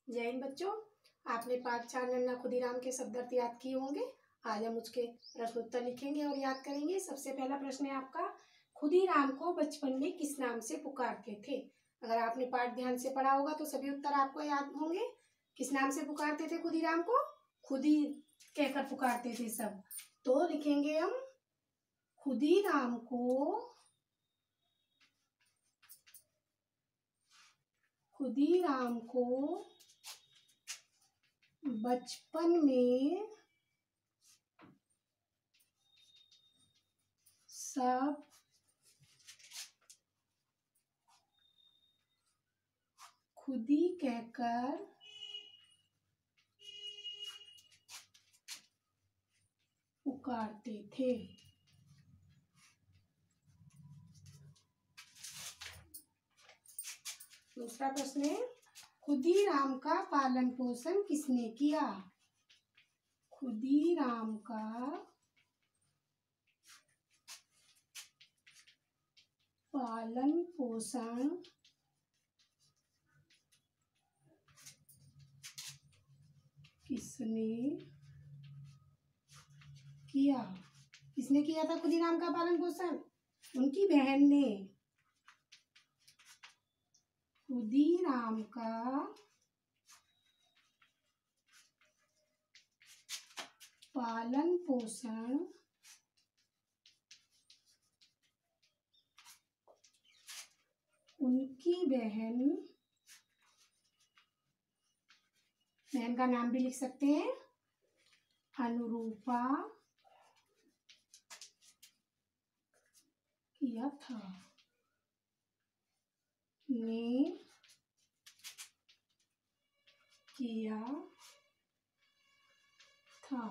जय हिंद बच्चों, आपने पाठ 4 नन्ना खुदीराम के शब्द अर्थ याद किए होंगे। आज हम उसके प्रश्न उत्तर लिखेंगे और याद करेंगे। सबसे पहला प्रश्न है आपका, खुदीराम को बचपन में किस नाम से पुकारते थे। अगर आपने पाठ ध्यान से पढ़ा होगा तो सभी उत्तर आपको याद होंगे। किस नाम से पुकारते थे खुदीराम को? खुदी कहकर पुकारते थे सब। तो लिखेंगे हम, खुदीराम को बचपन में सब खुदी कहकर पुकारते थे। दूसरा प्रश्न है, खुदीराम का पालन पोषण किसने किया। खुदीराम का पालन पोषण किसने किया। किसने किया था खुदीराम का पालन पोषण? उनकी बहन ने। खुदीराम का पालन पोषण उनकी बहन का नाम भी लिख सकते हैं, अनुरूपा किया था। ने किया था।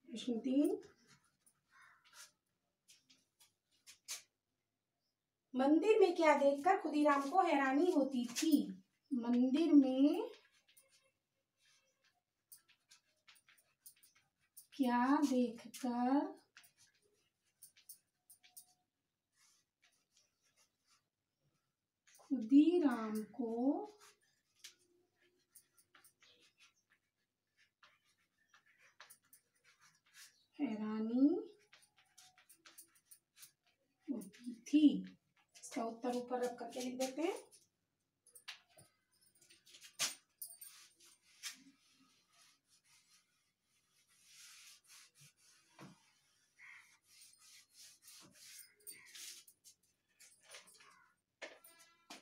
प्रश्न 3, मंदिर में क्या देखकर खुदीराम को हैरानी होती थी। मंदिर में क्या देखकर खुदीराम को हैरानी होती थी। इसका उत्तर ऊपर रख करके लिख देते हैं।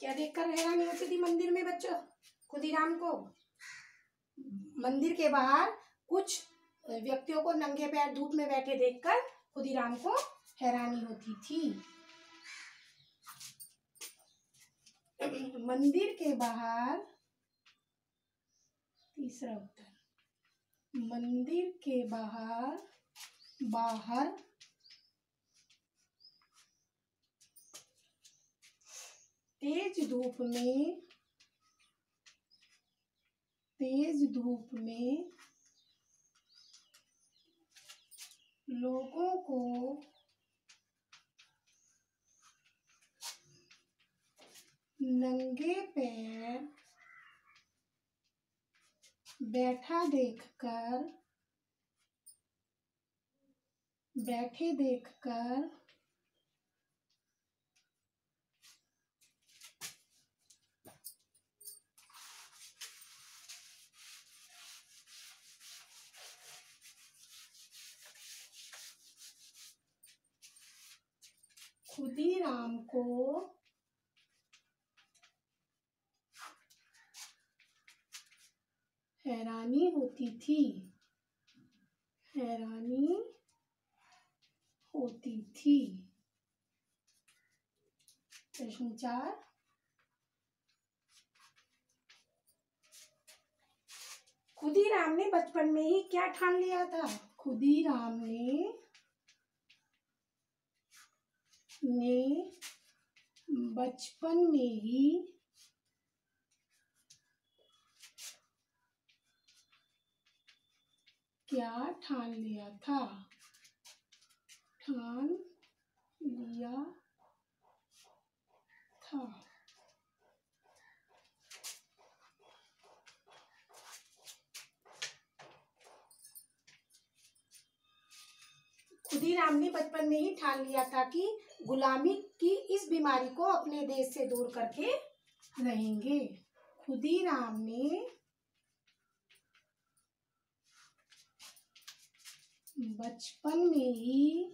क्या देखकर हैरानी होती थी मंदिर में बच्चों खुदीराम को? मंदिर के बाहर कुछ व्यक्तियों को नंगे पैर धूप में बैठे देखकर खुदीराम को हैरानी होती थी। मंदिर के बाहर, तीसरा उत्तर, मंदिर के बाहर तेज धूप में लोगों को नंगे पैर बैठे देखकर खुदीराम को हैरानी होती थी। प्रश्न 4, खुदीराम ने बचपन में ही क्या ठान लिया था। खुदीराम ने बचपन में ही क्या ठान लिया था। खुदीराम ने बचपन में ही ठान लिया था कि गुलामी की इस बीमारी को अपने देश से दूर करके रहेंगे। खुदीराम ने बचपन में ही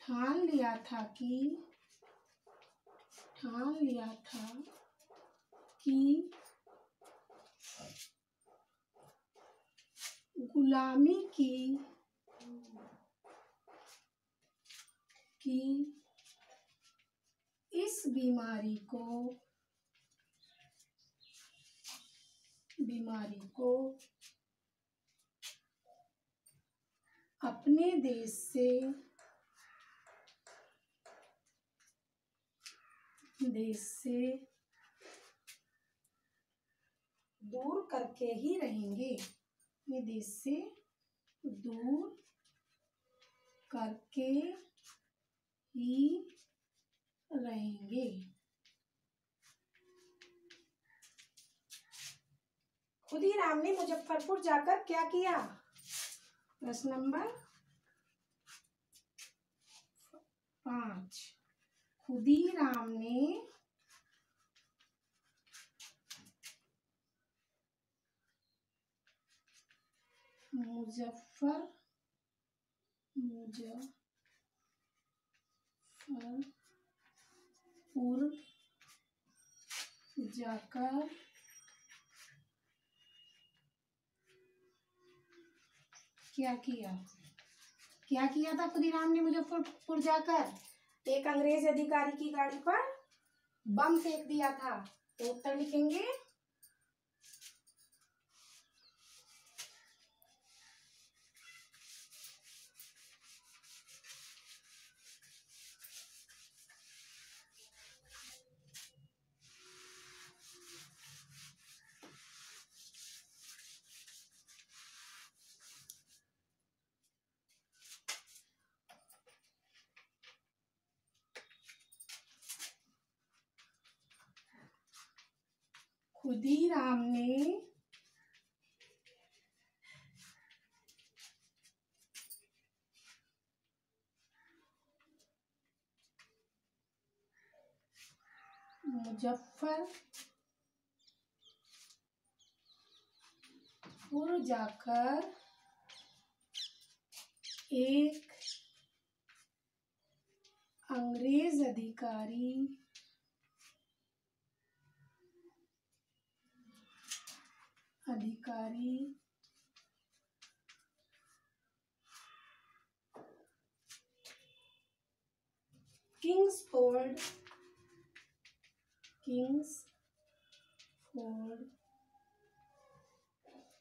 ठान लिया था कि गुलामी की इस बीमारी को अपने देश से दूर करके ही रहेंगे। अपने देश से दूर करके ही रहेंगे। खुदीराम ने मुजफ्फरपुर जाकर क्या किया? प्रश्न नंबर 5। खुदीराम ने मुजफ्फरपुर जाकर क्या किया था खुदीराम ने मुजफ्फरपुर जाकर? एक अंग्रेज अधिकारी की गाड़ी पर बम फेंक दिया था। तो उत्तर लिखेंगे। खुदीराम ने मुजफ्फरपुर जाकर एक अंग्रेज अधिकारी किंग्सफोर्ड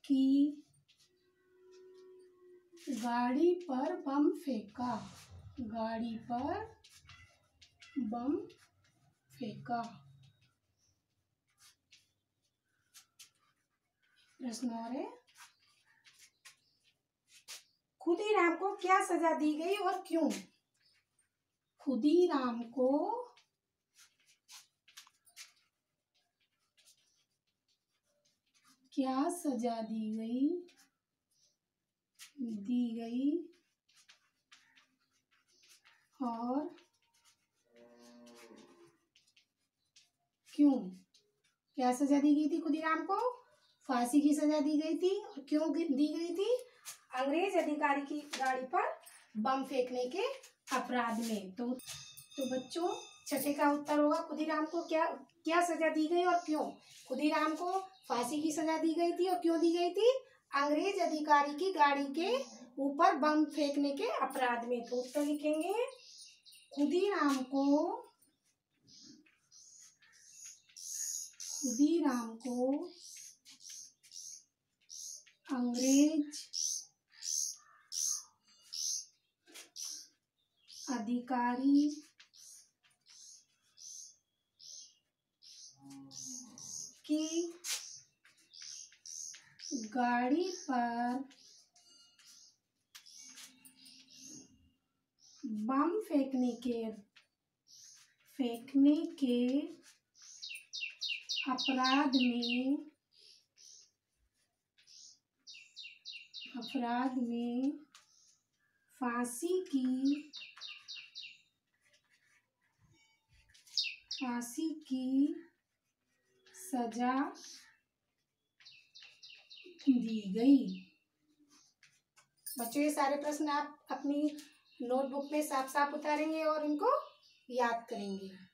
की गाड़ी पर बम फेंका। प्रश्न और है, खुदीराम को क्या सजा दी गई और क्यों? खुदीराम को क्या सजा दी गई और क्यों? क्या सजा दी गई थी खुदीराम को? फांसी की सजा दी गई थी। और क्यों दी गई थी? अंग्रेज अधिकारी की गाड़ी पर बम फेंकने के अपराध में। तो बच्चों, छठे का उत्तर होगा खुदीराम को क्या सजा दी गई और क्यों? खुदीराम को फांसी की सजा दी गई थी। और क्यों दी गई थी? अंग्रेज अधिकारी की गाड़ी के ऊपर बम फेंकने के अपराध में। तो उत्तर लिखेंगे। खुदीराम को अंग्रेज अधिकारी की गाड़ी पर बम फेंकने के अपराध में अपराध में फांसी की सजा दी गई। बच्चों, ये सारे प्रश्न आप अपनी नोटबुक में साफ साफ उतारेंगे और इनको याद करेंगे।